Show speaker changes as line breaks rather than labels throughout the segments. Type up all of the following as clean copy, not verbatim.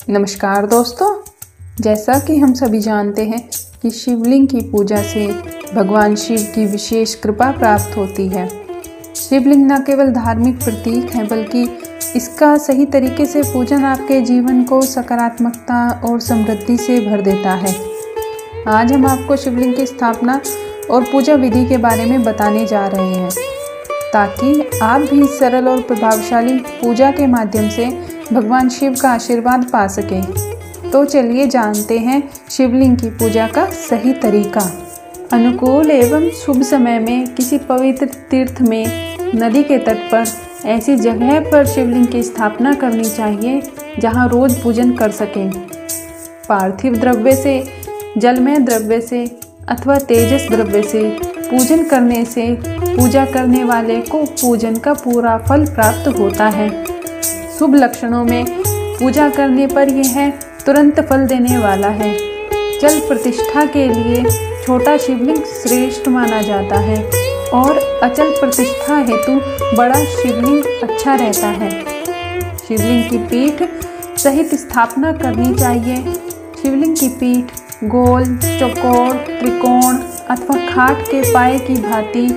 नमस्कार दोस्तों, जैसा कि हम सभी जानते हैं कि शिवलिंग की पूजा से भगवान शिव की विशेष कृपा प्राप्त होती है। शिवलिंग न केवल धार्मिक प्रतीक है बल्कि इसका सही तरीके से पूजन आपके जीवन को सकारात्मकता और समृद्धि से भर देता है। आज हम आपको शिवलिंग की स्थापना और पूजा विधि के बारे में बताने जा रहे हैं ताकि आप भी सरल और प्रभावशाली पूजा के माध्यम से भगवान शिव का आशीर्वाद पा सकें। तो चलिए जानते हैं शिवलिंग की पूजा का सही तरीका। अनुकूल एवं शुभ समय में किसी पवित्र तीर्थ में, नदी के तट पर, ऐसी जगह पर शिवलिंग की स्थापना करनी चाहिए जहां रोज पूजन कर सकें। पार्थिव द्रव्य से, जलमय द्रव्य से अथवा तेजस द्रव्य से पूजन करने से पूजा करने वाले को पूजन का पूरा फल प्राप्त होता है। शुभ लक्षणों में पूजा करने पर यह तुरंत फल देने वाला है। जल प्रतिष्ठा के लिए छोटा शिवलिंग श्रेष्ठ माना जाता है और अचल प्रतिष्ठा हेतु बड़ा शिवलिंग अच्छा रहता है। शिवलिंग की पीठ सहित स्थापना करनी चाहिए। शिवलिंग की पीठ गोल, चौकोर, त्रिकोण अथवा खाट के पाए की भांति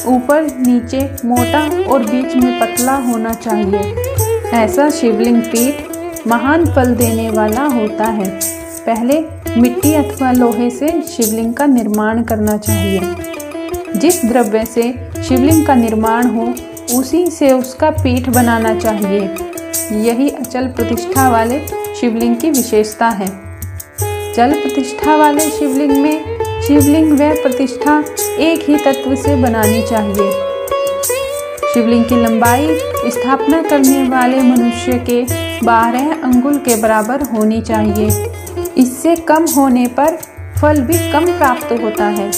ऊपर नीचे मोटा और बीच में पतला होना चाहिए। ऐसा शिवलिंग पीठ महान फल देने वाला होता है। पहले मिट्टी अथवा लोहे से शिवलिंग का निर्माण करना चाहिए। जिस द्रव्य से शिवलिंग का निर्माण हो उसी से उसका पीठ बनाना चाहिए। यही अचल प्रतिष्ठा वाले शिवलिंग की विशेषता है। जल प्रतिष्ठा वाले शिवलिंग में शिवलिंग व प्रतिष्ठा एक ही तत्व से बनानी चाहिए। शिवलिंग की लंबाई स्थापना करने वाले मनुष्य के 12 अंगुल के बराबर होनी चाहिए। इससे कम होने पर फल भी कम प्राप्त होता है,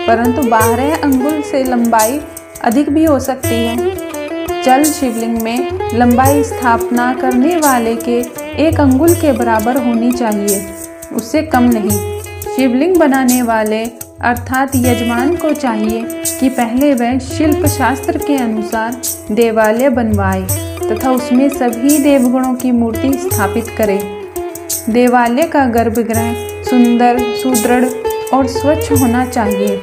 परंतु 12 अंगुल से लंबाई अधिक भी हो सकती है। जल शिवलिंग में लंबाई स्थापना करने वाले के 1 अंगुल के बराबर होनी चाहिए, उससे कम नहीं। शिवलिंग बनाने वाले अर्थात यजमान को चाहिए कि पहले वह शिल्प शास्त्र के अनुसार देवालय बनवाए तथा उसमें सभी देवगणों की मूर्ति स्थापित करे। देवालय का गर्भगृह सुंदर, सुदृढ़ और स्वच्छ होना चाहिए।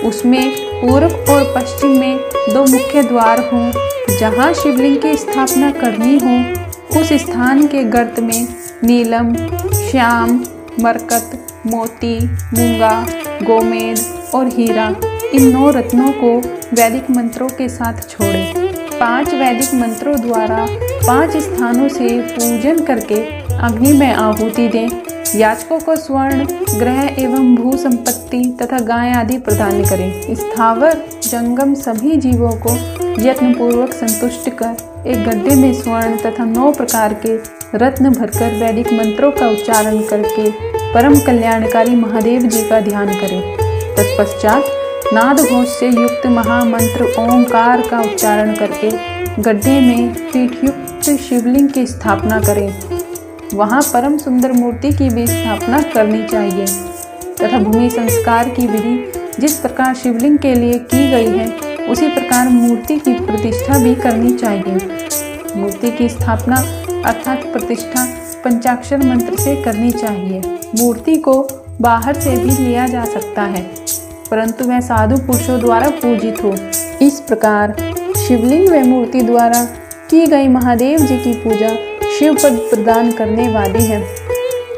उसमें पूर्व और पश्चिम में 2 मुख्य द्वार हों। जहाँ शिवलिंग की स्थापना करनी हो उस स्थान के गर्त में नीलम, श्याम, मरकत, मोती, मूंगा, गोमेद और हीरा, इन 9 रत्नों को वैदिक मंत्रों के साथ छोड़ें। 5 वैदिक मंत्रों द्वारा 5 स्थानों से पूजन करके अग्नि में आहुति दें। याचकों को स्वर्ण, ग्रह एवं भू संपत्ति तथा गाय आदि प्रदान करें। स्थावर जंगम सभी जीवों को यत्नपूर्वक संतुष्ट कर एक गड्ढे में स्वर्ण तथा 9 प्रकार के रत्न भरकर वैदिक मंत्रों का उच्चारण करके परम कल्याणकारी महादेव जी का ध्यान करें। तत्पश्चात नाद घोष से युक्त महामंत्र ओंकार का उच्चारण करके गड्ढे में पीठयुक्त शिवलिंग की स्थापना करें। वहाँ परम सुंदर मूर्ति की भी स्थापना करनी चाहिए तथा भूमि संस्कार की विधि जिस प्रकार शिवलिंग के लिए की गई है उसी प्रकार मूर्ति की प्रतिष्ठा भी करनी चाहिए। मूर्ति की स्थापना अर्थात प्रतिष्ठा पंचाक्षर मंत्र से करनी चाहिए। मूर्ति को बाहर से भी लिया जा सकता है, परंतु वह साधु पुरुषों द्वारा पूजित हो। इस प्रकार शिवलिंग व मूर्ति द्वारा की गई महादेव जी की पूजा शिव पद प्रदान करने वाली है।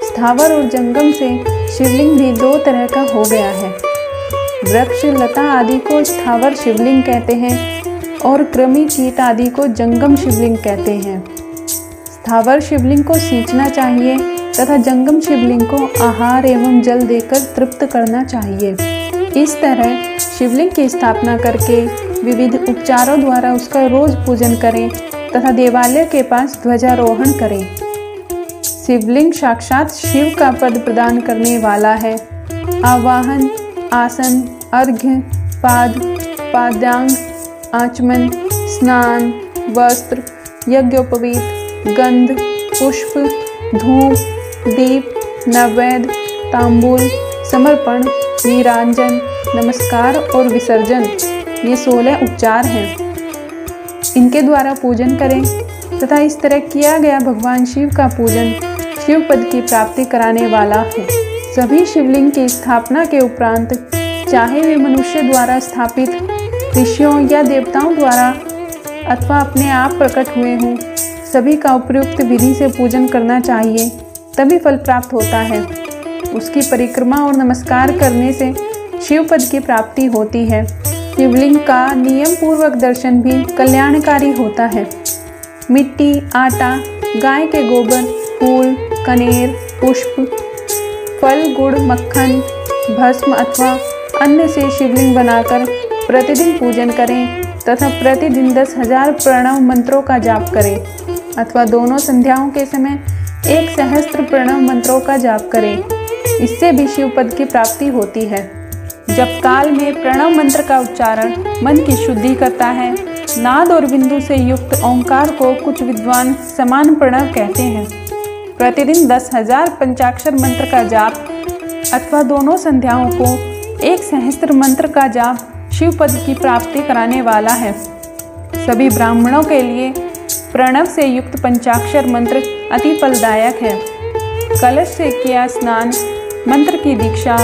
स्थावर और जंगम से शिवलिंग भी 2 तरह का हो गया है। वृक्ष, लता आदि को स्थावर शिवलिंग कहते हैं और कृमि, कीट आदि को जंगम शिवलिंग कहते हैं। स्थावर शिवलिंग को सींचना चाहिए तथा जंगम शिवलिंग को आहार एवं जल देकर तृप्त करना चाहिए। इस तरह शिवलिंग की स्थापना करके विविध उपचारों द्वारा उसका रोज पूजन करें तथा देवालय के पास ध्वजारोहण करें। शिवलिंग साक्षात शिव का पद प्रदान करने वाला है। आवाहन, आसन, अर्घ्य, पाद, पाद्यांग, आचमन, स्नान, वस्त्र, यज्ञोपवीत, गंध, पुष्प, धूप, दीप, नैवेद्य, तांबूल, समर्पण, नीरांजन, नमस्कार और विसर्जन, ये 16 उपचार हैं। इनके द्वारा पूजन करें तथा इस तरह किया गया भगवान शिव का पूजन शिव पद की प्राप्ति कराने वाला है। सभी शिवलिंग की स्थापना के उपरांत चाहे वे मनुष्य द्वारा स्थापित, ऋषियों या देवताओं द्वारा अथवा अपने आप प्रकट हुए हों, सभी का उपयुक्त विधि से पूजन करना चाहिए, तभी फल प्राप्त होता है। उसकी परिक्रमा और नमस्कार करने से शिव पद की प्राप्ति होती है। शिवलिंग का नियम पूर्वक दर्शन भी कल्याणकारी होता है। मिट्टी, आटा, गाय के गोबर, फूल, कनेर, पुष्प, फल, गुड़, मक्खन, भस्म अथवा अन्न से शिवलिंग बनाकर प्रतिदिन पूजन करें तथा प्रतिदिन 10,000 प्रणव मंत्रों का जाप करें अथवा दोनों संध्याओं के समय 1 सहस्त्र प्रणव मंत्रों का जाप करें। इससे भी शिव पद की प्राप्ति होती है। जप काल में प्रणव मंत्र का उच्चारण मन की शुद्धि करता है। नाद और बिंदु से युक्त ओंकार को कुछ विद्वान समान प्रणव कहते हैं। प्रतिदिन 10,000 पंचाक्षर मंत्र का जाप अथवा दोनों संध्याओं को 1 सहस्त्र मंत्र का जाप शिव पद की प्राप्ति कराने वाला है। सभी ब्राह्मणों के लिए प्रणव से युक्त पंचाक्षर मंत्र अति फलदायक है। कलश से किया स्नान, मंत्र की दीक्षा,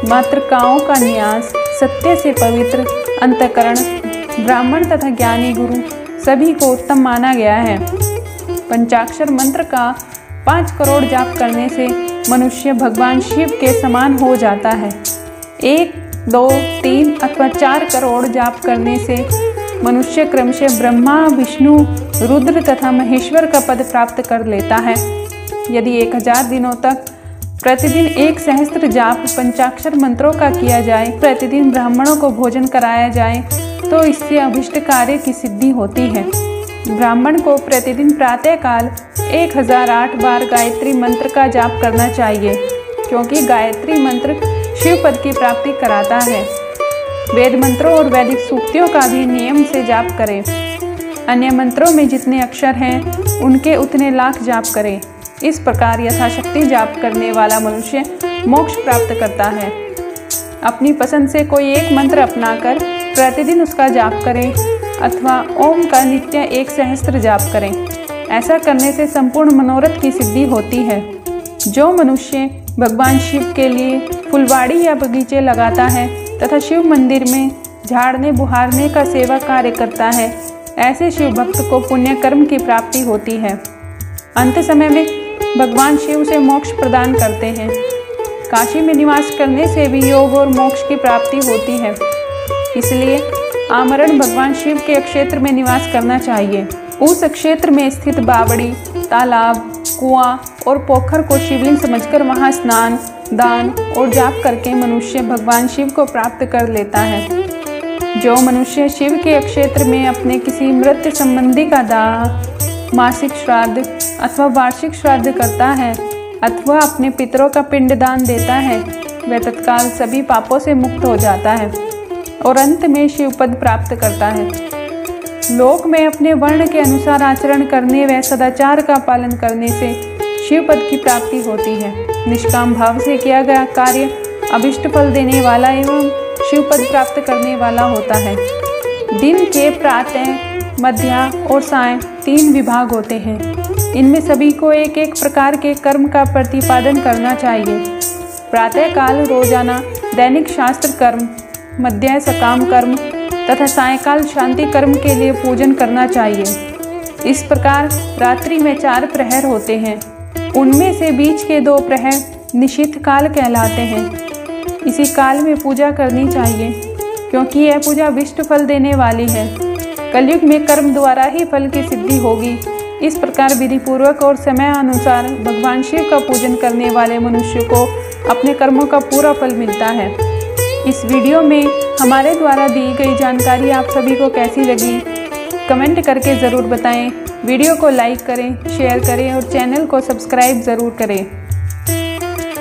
मातृकाओं का न्यास, सत्य से पवित्र अंतःकरण, ब्राह्मण तथा ज्ञानी गुरु सभी को उत्तम माना गया है। पंचाक्षर मंत्र का 5 करोड़ जाप करने से मनुष्य भगवान शिव के समान हो जाता है। 1, 2, 3 अथवा 4 करोड़ जाप करने से मनुष्य क्रमशः ब्रह्मा, विष्णु, रुद्र तथा महेश्वर का पद प्राप्त कर लेता है। यदि 1000 दिनों तक प्रतिदिन 1 सहस्त्र जाप पंचाक्षर मंत्रों का किया जाए, प्रतिदिन ब्राह्मणों को भोजन कराया जाए, तो इससे अभिष्ट कार्य की सिद्धि होती है। ब्राह्मण को प्रतिदिन प्रातःकाल 1008 बार गायत्री मंत्र का जाप करना चाहिए, क्योंकि गायत्री मंत्र शिव पद की प्राप्ति कराता है। वेद मंत्रों और वैदिक सूक्तियों का भी नियम से जाप करें। अन्य मंत्रों में जितने अक्षर हैं उनके उतने लाख जाप करें। इस प्रकार यथाशक्ति जाप करने वाला मनुष्य मोक्ष प्राप्त करता है। अपनी पसंद से कोई एक मंत्र अपनाकर प्रतिदिन उसका जाप करें अथवा ओम का नित्य 1 सहस्त्र जाप करें। ऐसा करने से संपूर्ण मनोरथ की सिद्धि होती है। जो मनुष्य भगवान शिव के लिए फुलवाड़ी या बगीचे लगाता है तथा शिव मंदिर में झाड़ने बुहारने का सेवा कार्य करता है, ऐसे शिव भक्त को पुण्य कर्म की प्राप्ति होती है। अंत समय में भगवान शिव से मोक्ष प्रदान करते हैं। काशी में निवास करने से भी योग और मोक्ष की प्राप्ति होती है। इसलिए आमरण भगवान शिव के क्षेत्र में निवास करना चाहिए। उस क्षेत्र में स्थित बावड़ी, तालाब, कुआं और पोखर को शिवलिंग समझकर वहां स्नान, दान और जाप करके मनुष्य भगवान शिव को प्राप्त कर लेता है। जो मनुष्य शिव के क्षेत्र में अपने किसी मृत संबंधी का दाह, मासिक श्राद्ध अथवा वार्षिक श्राद्ध करता है अथवा अपने पितरों का पिंडदान देता है, वह तत्काल सभी पापों से मुक्त हो जाता है और अंत में शिव पद प्राप्त करता है। लोक में अपने वर्ण के अनुसार आचरण करने व सदाचार का पालन करने से शिव पद की प्राप्ति होती है। निष्काम भाव से किया गया कार्य अभिष्ट फल देने वाला एवं शिव पद प्राप्त करने वाला होता है। दिन के प्रातः, मध्या और सायं 3 विभाग होते हैं। इनमें सभी को एक एक प्रकार के कर्म का प्रतिपादन करना चाहिए। प्रातःकाल रोजाना दैनिक शास्त्र कर्म, मध्य सकाम कर्म तथा सायंकाल शांति कर्म के लिए पूजन करना चाहिए। इस प्रकार रात्रि में 4 प्रहर होते हैं। उनमें से बीच के 2 प्रहर निशीथ काल कहलाते हैं। इसी काल में पूजा करनी चाहिए, क्योंकि यह पूजा विष्ट फल देने वाली है। कलयुग में कर्म द्वारा ही फल की सिद्धि होगी। इस प्रकार विधि पूर्वक और समय अनुसार भगवान शिव का पूजन करने वाले मनुष्य को अपने कर्मों का पूरा फल मिलता है। इस वीडियो में हमारे द्वारा दी गई जानकारी आप सभी को कैसी लगी, कमेंट करके ज़रूर बताएं। वीडियो को लाइक करें, शेयर करें और चैनल को सब्सक्राइब ज़रूर करें।